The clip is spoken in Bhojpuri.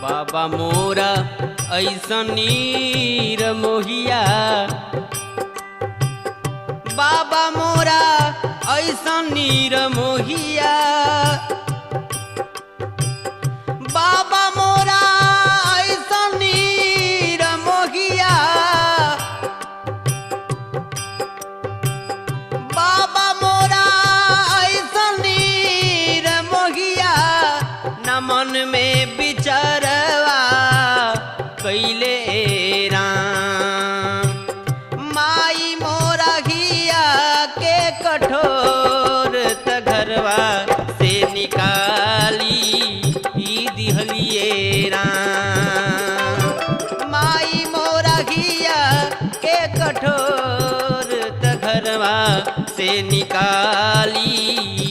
बाबा मोरा ऐसन नीर मोहिया, बाबा मोरा ऐसन नीर मोहिया, बाबा मोरा ऐसन नीर मोहिया, बाबा मोरा ऐसन नीर मोहिया, न मन में विचारवा कैले राम। माई मोरा घिया के कठोर त घरवा से निकाली ई दिहलिए राम। माई मोरा घिया के कठोर त घरवा से निकाली